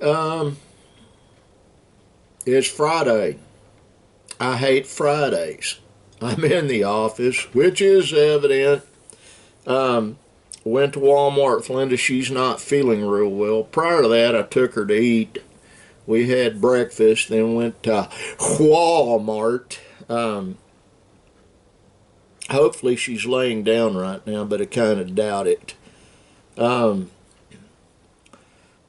Um, it's Friday. I hate Fridays. I'm in the office, which is evident. Um, Went to Walmart. Linda, she's not feeling real well. Prior to that, I took her to eat. We had breakfast, then went to Walmart. Hopefully she's laying down right now, but I kind of doubt it. Um,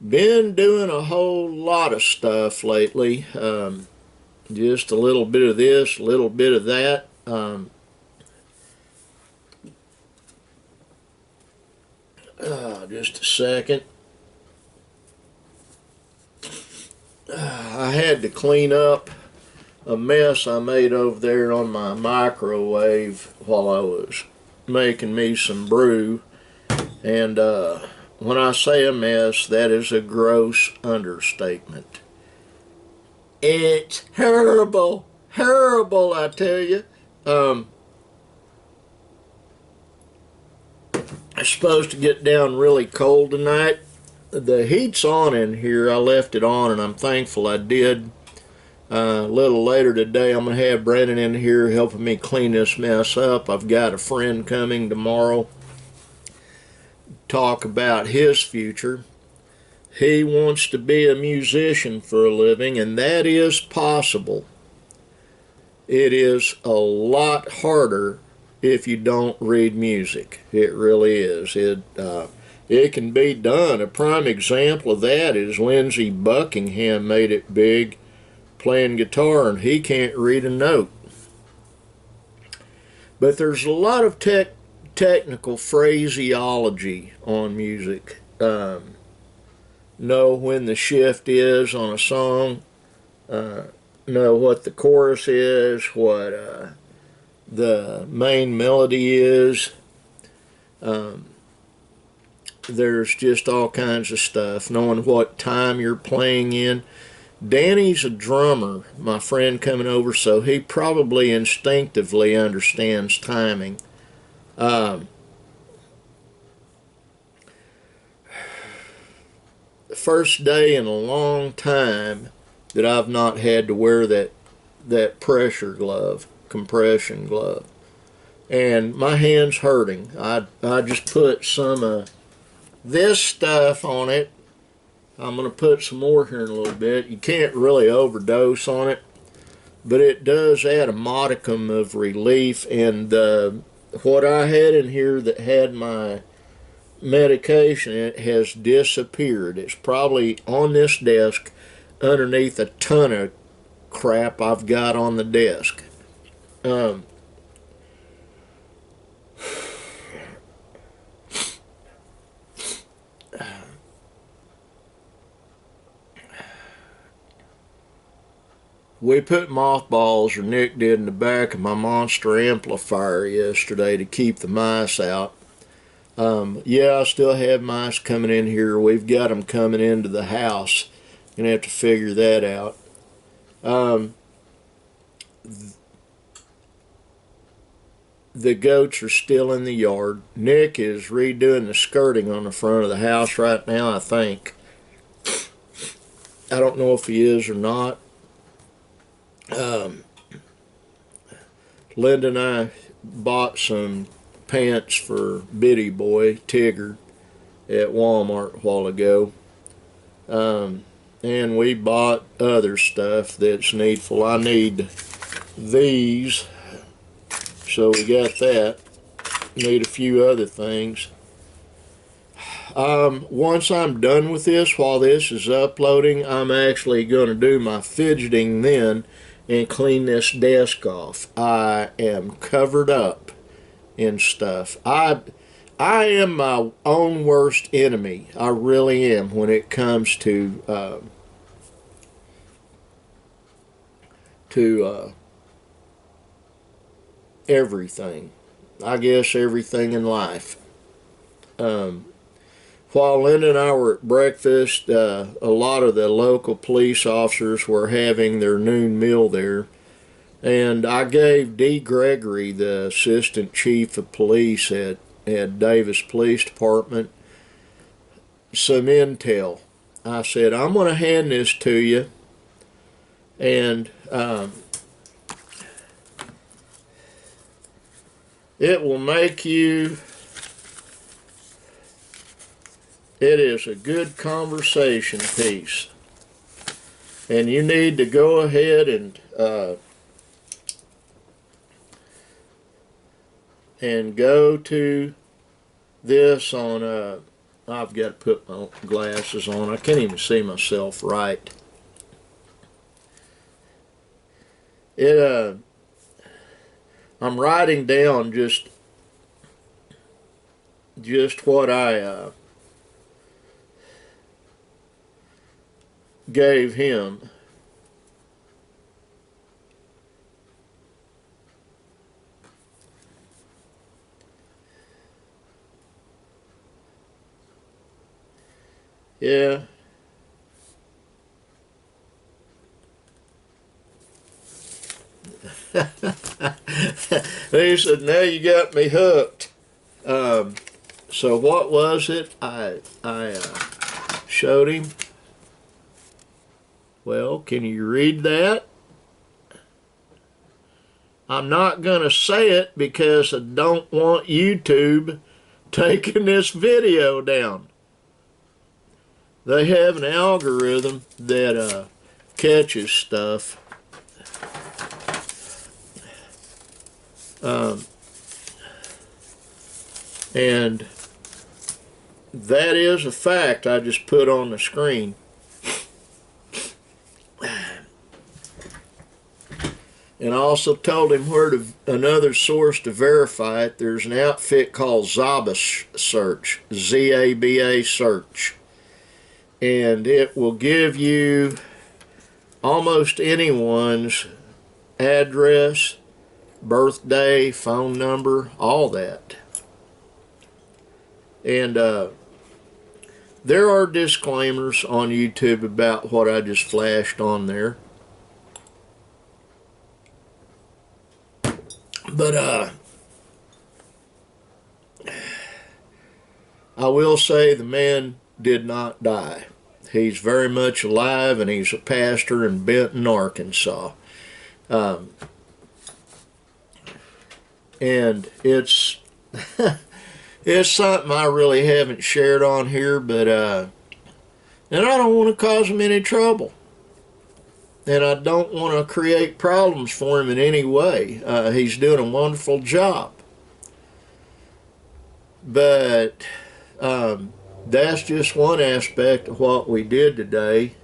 been doing a whole lot of stuff lately. Just a little bit of this, a little bit of that. Just a second. I had to clean up a mess I made over there on my microwave while I was making me some brew. And when I say a mess, that is a gross understatement. It's horrible, horrible, I tell you. It's supposed to get down really cold tonight. The heat's on in here. I left it on, and I'm thankful I did. A little later today, I'm going to have Brandon in here helping me clean this mess up. I've got a friend coming tomorrow talk about his future. He wants to be a musician for a living, and that is possible. It is a lot harder if you don't read music. It really is. It can be done. A prime example of that is Lindsey Buckingham made it big playing guitar, and he can't read a note. But there's a lot of technical phraseology on music. Know when the shift is on a song. Know what the chorus is, what the main melody is. There's just all kinds of stuff. Knowing what time you're playing in. Danny's a drummer, my friend coming over, so he probably instinctively understands timing. The first day in a long time that I've not had to wear that pressure glove, compression glove, and my hand's hurting. I just put some this stuff on it. I'm going to put some more here in a little bit. You can't really overdose on it, but it does add a modicum of relief. And what I had in here that had my medication, it has disappeared. It's probably on this desk underneath a ton of crap I've got on the desk. We put mothballs, or Nick did, in the back of my monster amplifier yesterday to keep the mice out. Yeah, I still have mice coming in here. We've got them coming into the house. Gonna have to figure that out. The goats are still in the yard. Nick is redoing the skirting on the front of the house right now, I think. I don't know if he is or not. Linda and I bought some pants for Bitty Boy, Tigger, at Walmart a while ago. And we bought other stuff that's needful. I need these, so we got that. Need a few other things. Once I'm done with this, while this is uploading, I'm actually going to do my fidgeting then and clean this desk off. I am covered up in stuff. I am my own worst enemy. I really am when it comes to everything. I guess everything in life. While Linda and I were at breakfast, a lot of the local police officers were having their noon meal there. And I gave D. Gregory, the assistant chief of police at Davis Police Department, some intel. I said, I'm going to hand this to you, and it will make you, it is a good conversation piece. And you need to go ahead and go to this on, I've got to put my glasses on. I can't even see myself right. I'm writing down just what I gave him. Yeah. He said, now you got me hooked. So what was it? I showed him. Well, can you read that? I'm not going to say it because I don't want YouTube taking this video down. They have an algorithm that catches stuff. And that is a fact I just put on the screen. And I also told him where to, another source to verify it. There's an outfit called Zaba Search, Z-A-B-A Search. And it will give you almost anyone's address, birthday, phone number, all that. And there are disclaimers on YouTube about what I just flashed on there. But I will say the man did not die. He's very much alive, and he's a pastor in Benton, Arkansas. And it's it's something I really haven't shared on here, but and I don't want to cause him any trouble. And I don't want to create problems for him in any way. He's doing a wonderful job. But that's just one aspect of what we did today.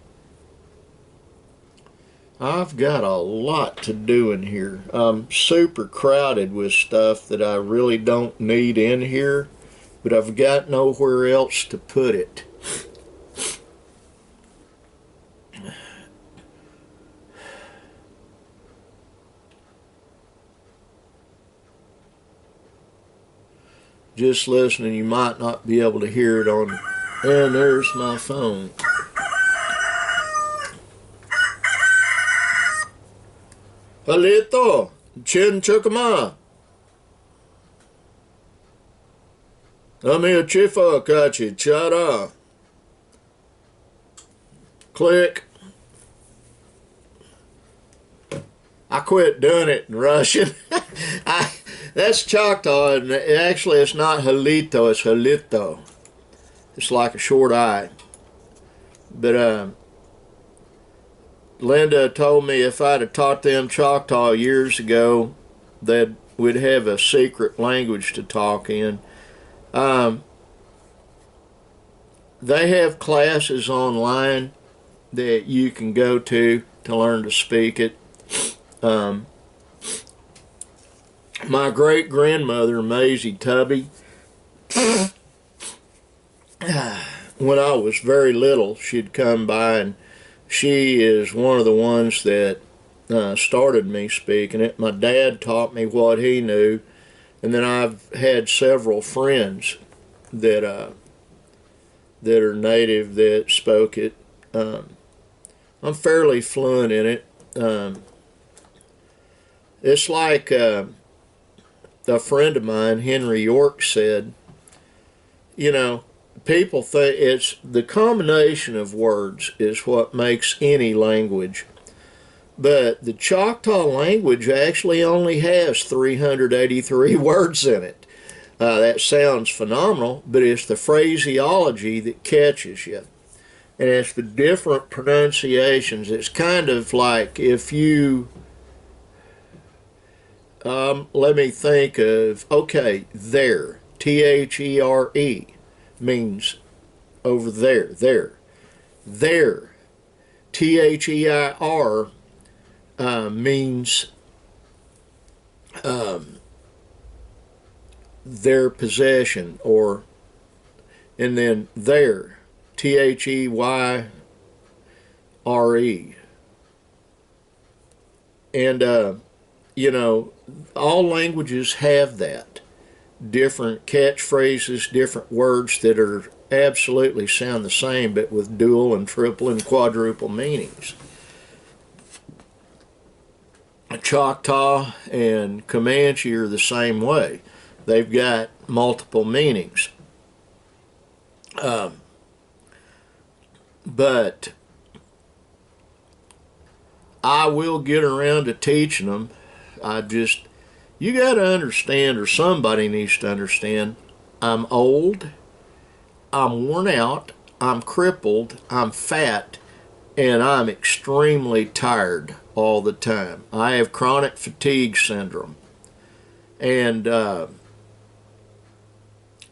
I've got a lot to do in here. I'm super crowded with stuff that I really don't need in here, but I've got nowhere else to put it. Just listening, you might not be able to hear it on. And there's my phone. Halito, chin chukama. Amir chifa kachi chara. Click. I quit doing it in Russian. That's Choctaw, and actually it's not Halito, it's Halito. It's like a short I. But Linda told me if I'd have taught them Choctaw years ago, that we'd have a secret language to talk in. They have classes online that you can go to learn to speak it. My great-grandmother, Maisie Tubby, when I was very little, she'd come by, and she is one of the ones that started me speaking it. My dad taught me what he knew, and then I've had several friends that are native that spoke it. I'm fairly fluent in it. It's like a friend of mine, Henry York, said, you know, people think it's the combination of words is what makes any language. But the Choctaw language actually only has 383 words in it. That sounds phenomenal, but it's the phraseology that catches you. And it's the different pronunciations. It's kind of like if you, let me think of, okay, there, There, means over there, there. There, Their, means their possession, or, and then there, Theyre. And, you know, all languages have that. Different catchphrases, different words that are absolutely sound the same, but with dual and triple and quadruple meanings. Choctaw and Comanche are the same way. They've got multiple meanings. But I will get around to teaching them. You got to understand, or somebody needs to understand, I'm old, I'm worn out, I'm crippled, I'm fat, and I'm extremely tired all the time. I have chronic fatigue syndrome. And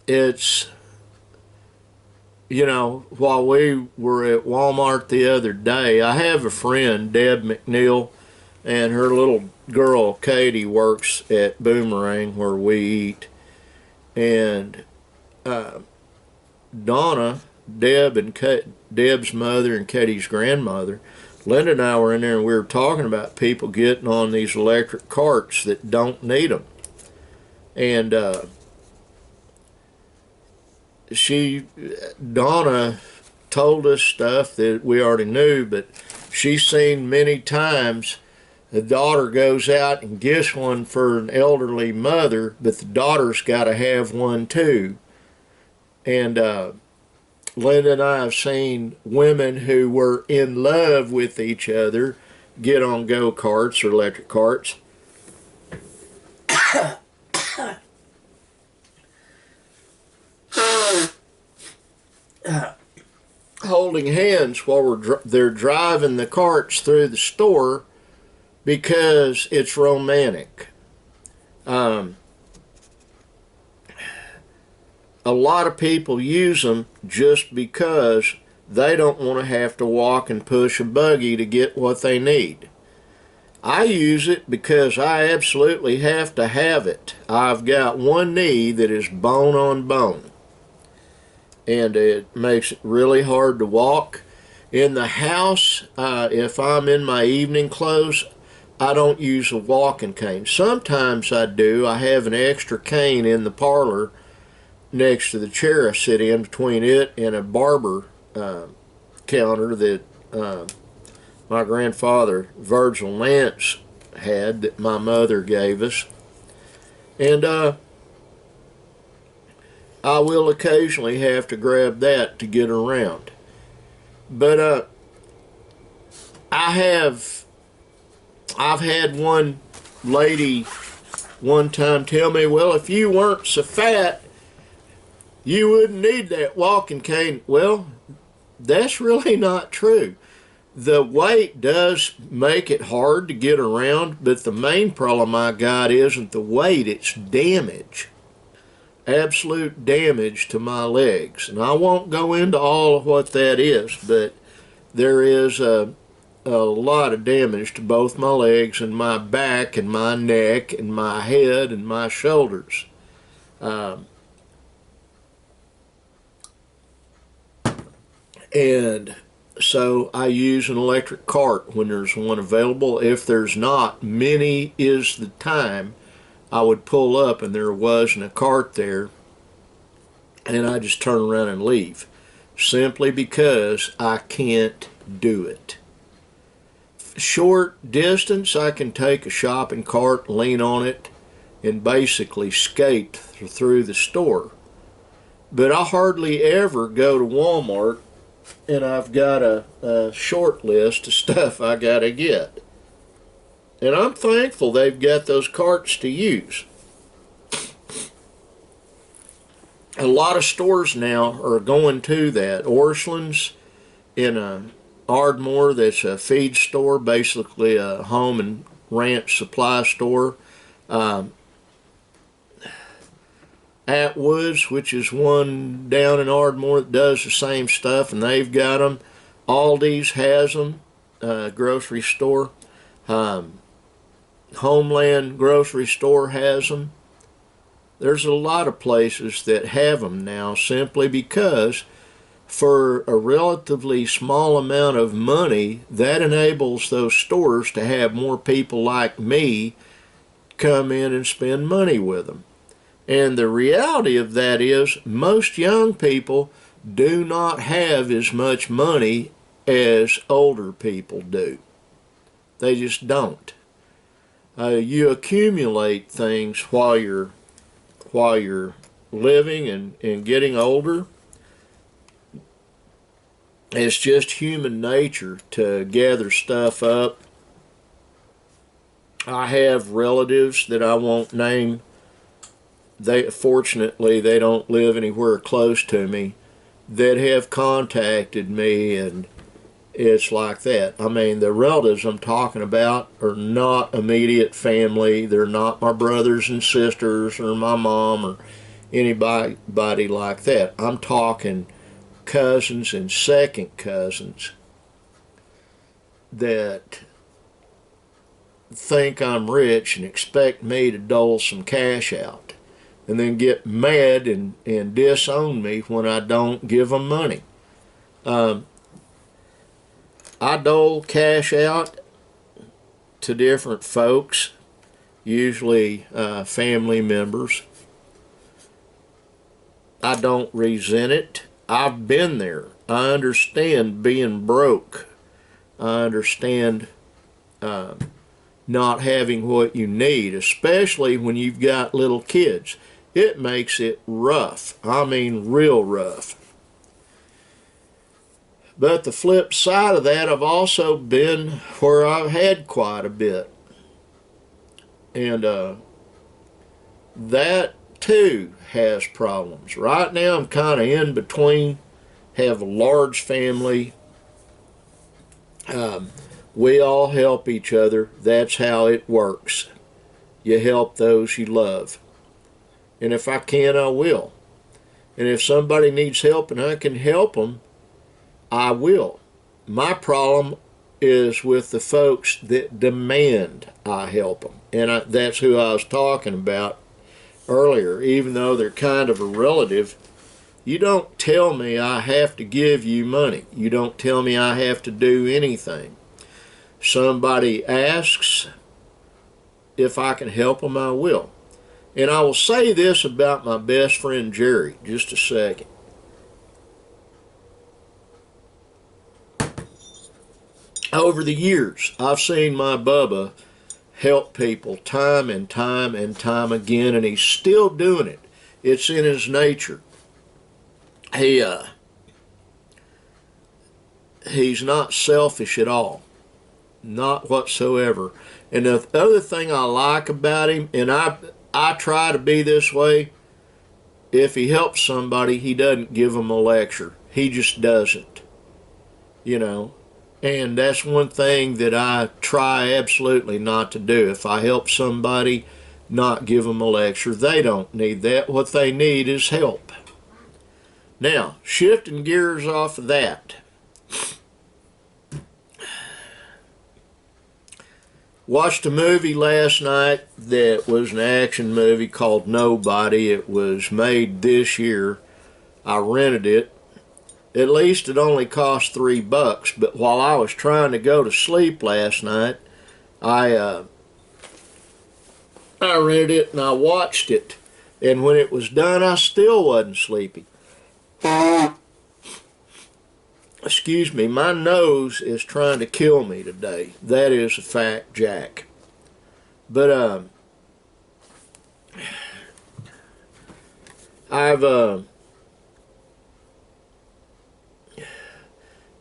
it's, you know, while we were at Walmart the other day, I have a friend, Deb McNeil, and her little girl, Katie, works at Boomerang where we eat. And Donna, Deb's mother and Katie's grandmother, Linda and I were in there and we were talking about people getting on these electric carts that don't need them. And Donna told us stuff that we already knew, but she's seen many times the daughter goes out and gets one for an elderly mother, but the daughter's got to have one too. And Linda and I have seen women who were in love with each other get on go-karts or electric carts. Holding hands while they're driving the carts through the store because it's romantic. A lot of people use them just because they don't want to have to walk and push a buggy to get what they need. I use it because I absolutely have to have it. I've got one knee that is bone on bone, and it makes it really hard to walk. In the house, if I'm in my evening clothes, I don't use a walking cane. Sometimes I do. I have an extra cane in the parlor next to the chair I sit in, between it and a barber counter that my grandfather Virgil Lance had, that my mother gave us. And I will occasionally have to grab that to get around. But I've had one lady one time tell me, well, if you weren't so fat, you wouldn't need that walking cane. Well, that's really not true. The weight does make it hard to get around, but the main problem I got isn't the weight, it's damage. Absolute damage to my legs. And I won't go into all of what that is, but there is a lot of damage to both my legs and my back and my neck and my head and my shoulders. And so I use an electric cart when there's one available. If there's not, many is the time I would pull up and there wasn't a cart there, and I just turn around and leave, simply because I can't do it. Short distance, I can take a shopping cart, lean on it, and basically skate through the store. But I hardly ever go to Walmart and I've got a short list of stuff I got to get. And I'm thankful they've got those carts to use. A lot of stores now are going to that. Orscheln's in Ardmore, that's a feed store, basically a home and ranch supply store. At Woes, which is one down in Ardmore that does the same stuff, and they've got them. Aldi's has them, grocery store. Homeland grocery store has them. There's a lot of places that have them now simply because for a relatively small amount of money, that enables those stores to have more people like me come in and spend money with them. And the reality of that is most young people do not have as much money as older people do. They just don't. You accumulate things while you're living and getting older. It's just human nature to gather stuff up. I have relatives that I won't name. Fortunately, they don't live anywhere close to me, that have contacted me, and it's like that. I mean, the relatives I'm talking about are not immediate family. They're not my brothers and sisters or my mom or anybody like that. I'm talking cousins and second cousins that think I'm rich and expect me to dole some cash out, and then get mad and disown me when I don't give them money. I dole cash out to different folks, usually family members. I don't resent it. I've been there. I understand being broke. I understand not having what you need, especially when you've got little kids. It makes it rough. I mean, real rough. But the flip side of that, I've also been where I've had quite a bit. And that too has problems. Right now I'm kind of in between. Have a large family. We all help each other. That's how it works. You help those you love. And if I can, I will. And if somebody needs help and I can help them, I will. My problem is with the folks that demand I help them. And that's who I was talking about earlier. Even though they're kind of a relative, you don't tell me I have to give you money. You don't tell me I have to do anything. Somebody asks if I can help them, I will. And I will say this about my best friend Jerry, just a second. Over the years, I've seen my Bubba help people time and time and time again, and he's still doing it. It's in his nature. He's not selfish at all. Not whatsoever. And the other thing I like about him, and I try to be this way, if he helps somebody, he doesn't give them a lecture. He just doesn't. You know. And that's one thing that I try absolutely not to do. If I help somebody, not give them a lecture. They don't need that. What they need is help. Now, shifting gears off of that. Watched a movie last night that was an action movie called Nobody. It was made this year. I rented it. At least it only cost $3, but while I was trying to go to sleep last night, I rented it and I watched it. And when it was done, I still wasn't sleepy. Excuse me, my nose is trying to kill me today. That is a fact, Jack. But I've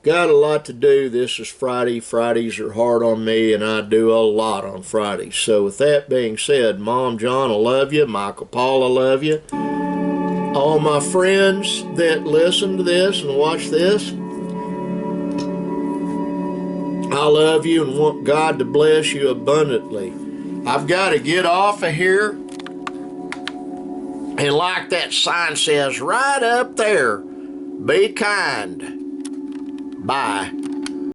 got a lot to do. This is Friday. Fridays are hard on me, and I do a lot on Fridays. So with that being said, Mom, John, I love you. Michael, Paul, I love you. All my friends that listen to this and watch this, I love you and want God to bless you abundantly. I've got to get off of here. And like that sign says right up there, be kind. Bye.